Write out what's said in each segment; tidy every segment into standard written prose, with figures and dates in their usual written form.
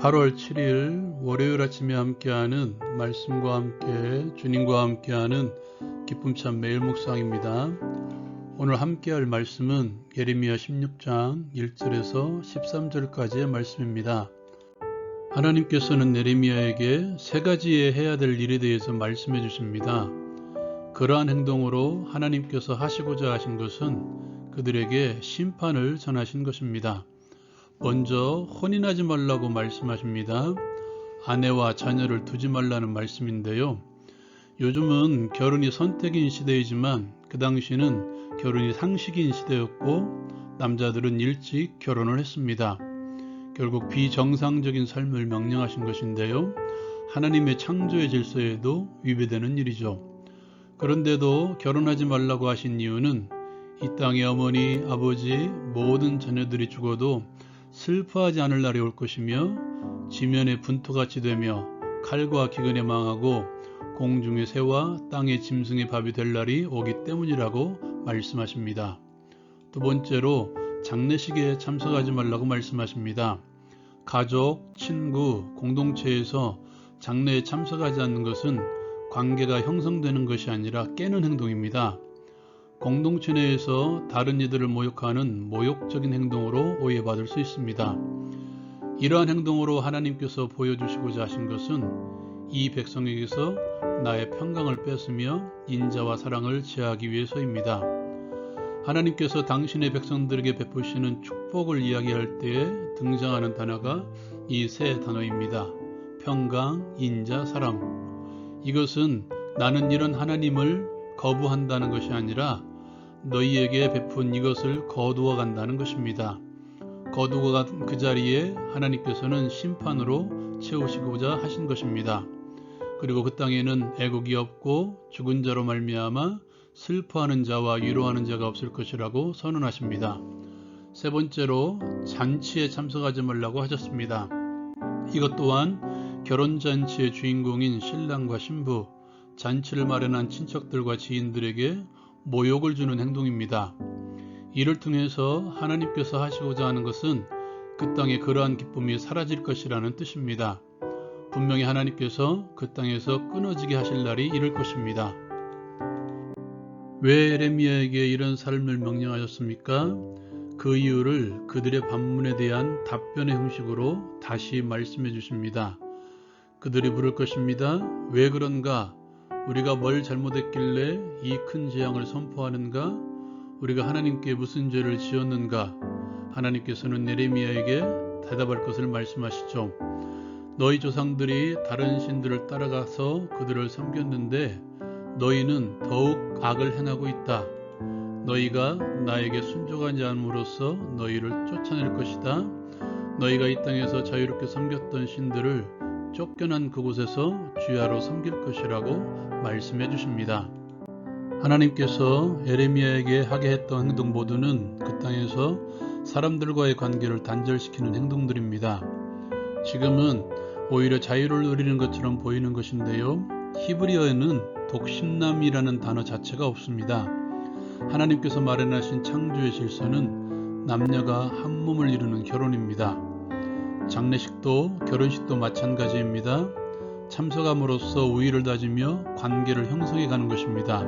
8월 7일 월요일 아침에 함께하는 말씀과 함께 주님과 함께하는 기쁨찬 매일 묵상입니다. 오늘 함께할 말씀은 예레미야 16장 1절에서 13절까지의 말씀입니다. 하나님께서는 예레미야에게 세 가지의 해야 될 일에 대해서 말씀해 주십니다. 그러한 행동으로 하나님께서 하시고자 하신 것은 그들에게 심판을 전하신 것입니다. 먼저 혼인하지 말라고 말씀하십니다. 아내와 자녀를 두지 말라는 말씀인데요. 요즘은 결혼이 선택인 시대이지만 그 당시는 결혼이 상식인 시대였고 남자들은 일찍 결혼을 했습니다. 결국 비정상적인 삶을 명령하신 것인데요. 하나님의 창조의 질서에도 위배되는 일이죠. 그런데도 결혼하지 말라고 하신 이유는 이 땅의 어머니, 아버지, 모든 자녀들이 죽어도 슬퍼하지 않을 날이 올 것이며 지면에 분토같이 되며 칼과 기근에 망하고 공중의 새와 땅의 짐승의 밥이 될 날이 오기 때문이라고 말씀하십니다. 두 번째로 장례식에 참석하지 말라고 말씀하십니다. 가족, 친구, 공동체에서 장례에 참석하지 않는 것은 관계가 형성되는 것이 아니라 깨는 행동입니다. 공동체 내에서 다른 이들을 모욕하는 모욕적인 행동으로 오해받을 수 있습니다. 이러한 행동으로 하나님께서 보여주시고자 하신 것은 이 백성에게서 나의 평강을 뺏으며 인자와 사랑을 제하기 위해서입니다. 하나님께서 당신의 백성들에게 베푸시는 축복을 이야기할 때에 등장하는 단어가 이 세 단어입니다. 평강, 인자, 사랑. 이것은 나는 이런 하나님을 거부한다는 것이 아니라 너희에게 베푼 이것을 거두어 간다는 것입니다. 거두어 간 그 자리에 하나님께서는 심판으로 채우시고자 하신 것입니다. 그리고 그 땅에는 애국이 없고 죽은 자로 말미암아 슬퍼하는 자와 위로하는 자가 없을 것이라고 선언하십니다. 세 번째로 잔치에 참석하지 말라고 하셨습니다. 이것 또한 결혼잔치의 주인공인 신랑과 신부, 잔치를 마련한 친척들과 지인들에게 모욕을 주는 행동입니다. 이를 통해서 하나님께서 하시고자 하는 것은 그 땅에 그러한 기쁨이 사라질 것이라는 뜻입니다. 분명히 하나님께서 그 땅에서 끊어지게 하실 날이 이를 것입니다. 왜 예레미야에게 이런 삶을 명령하셨습니까? 그 이유를 그들의 반문에 대한 답변의 형식으로 다시 말씀해 주십니다. 그들이 물을 것입니다. 왜 그런가? 우리가 뭘 잘못했길래 이 큰 재앙을 선포하는가? 우리가 하나님께 무슨 죄를 지었는가? 하나님께서는 예레미야에게 대답할 것을 말씀하시죠. 너희 조상들이 다른 신들을 따라가서 그들을 섬겼는데 너희는 더욱 악을 행하고 있다. 너희가 나에게 순종하지 않음으로써 너희를 쫓아낼 것이다. 너희가 이 땅에서 자유롭게 섬겼던 신들을 쫓겨난 그곳에서 주야로 섬길 것이라고 말씀해 주십니다. 하나님께서 예레미야에게 하게 했던 행동 모두는 그 땅에서 사람들과의 관계를 단절시키는 행동들입니다. 지금은 오히려 자유를 누리는 것처럼 보이는 것인데요. 히브리어에는 독신남이라는 단어 자체가 없습니다. 하나님께서 마련하신 창조의 질서는 남녀가 한 몸을 이루는 결혼입니다. 장례식도 결혼식도 마찬가지입니다. 참석함으로써 우위를 다지며 관계를 형성해 가는 것입니다.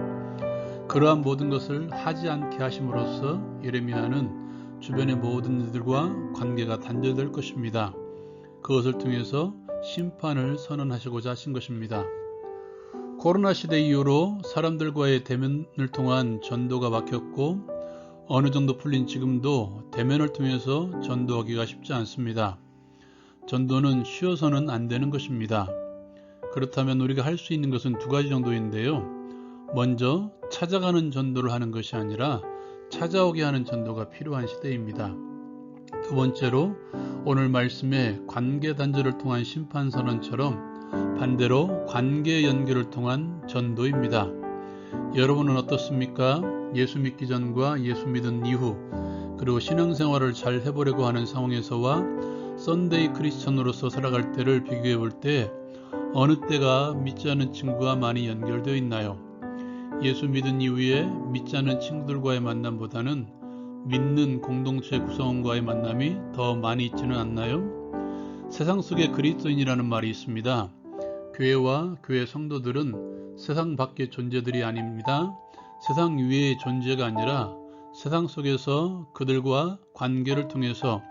그러한 모든 것을 하지 않게 하심으로써 예레미야는 주변의 모든 이들과 관계가 단절될 것입니다. 그것을 통해서 심판을 선언하시고자 하신 것입니다. 코로나 시대 이후로 사람들과의 대면을 통한 전도가 막혔고 어느 정도 풀린 지금도 대면을 통해서 전도하기가 쉽지 않습니다. 전도는 쉬어서는 안 되는 것입니다. 그렇다면 우리가 할 수 있는 것은 두 가지 정도인데요. 먼저 찾아가는 전도를 하는 것이 아니라 찾아오게 하는 전도가 필요한 시대입니다. 두 번째로 오늘 말씀의 관계 단절을 통한 심판 선언처럼 반대로 관계 연결을 통한 전도입니다. 여러분은 어떻습니까? 예수 믿기 전과 예수 믿은 이후 그리고 신앙생활을 잘 해보려고 하는 상황에서와 썬데이 크리스천으로서 살아갈 때를 비교해 볼 때 어느 때가 믿지 않는 친구와 많이 연결되어 있나요? 예수 믿은 이후에 믿지 않는 친구들과의 만남보다는 믿는 공동체 구성원과의 만남이 더 많이 있지는 않나요? 세상 속의 그리스도인이라는 말이 있습니다. 교회와 교회 성도들은 세상 밖의 존재들이 아닙니다. 세상 위의 존재가 아니라 세상 속에서 그들과 관계를 통해서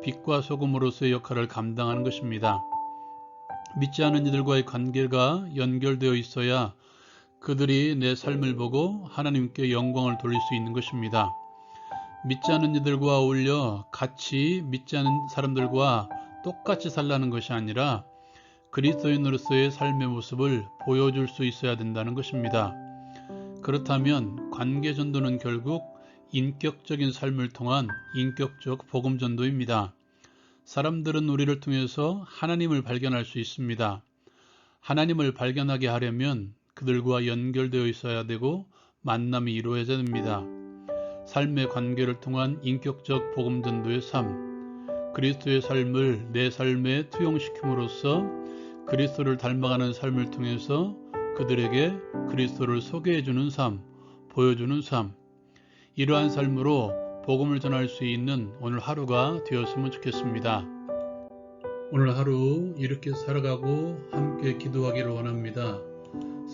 빛과 소금으로서의 역할을 감당하는 것입니다. 믿지 않은 이들과의 관계가 연결되어 있어야 그들이 내 삶을 보고 하나님께 영광을 돌릴 수 있는 것입니다. 믿지 않은 이들과 어울려 같이 믿지 않은 사람들과 똑같이 살라는 것이 아니라 그리스도인으로서의 삶의 모습을 보여줄 수 있어야 된다는 것입니다. 그렇다면 관계 전도는 결국 인격적인 삶을 통한 인격적 복음 전도입니다. 사람들은 우리를 통해서 하나님을 발견할 수 있습니다. 하나님을 발견하게 하려면 그들과 연결되어 있어야 되고 만남이 이루어져야 됩니다. 삶의 관계를 통한 인격적 복음 전도의 삶, 그리스도의 삶을 내 삶에 투영시킴으로써 그리스도를 닮아가는 삶을 통해서 그들에게 그리스도를 소개해주는 삶, 보여주는 삶, 이러한 삶으로 복음을 전할 수 있는 오늘 하루가 되었으면 좋겠습니다. 오늘 하루 이렇게 살아가고 함께 기도하기를 원합니다.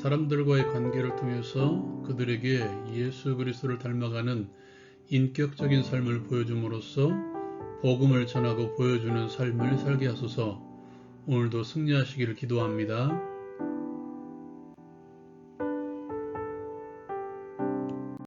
사람들과의 관계를 통해서 그들에게 예수 그리스도를 닮아가는 인격적인 삶을 보여줌으로써 복음을 전하고 보여주는 삶을 살게 하소서. 오늘도 승리하시기를 기도합니다.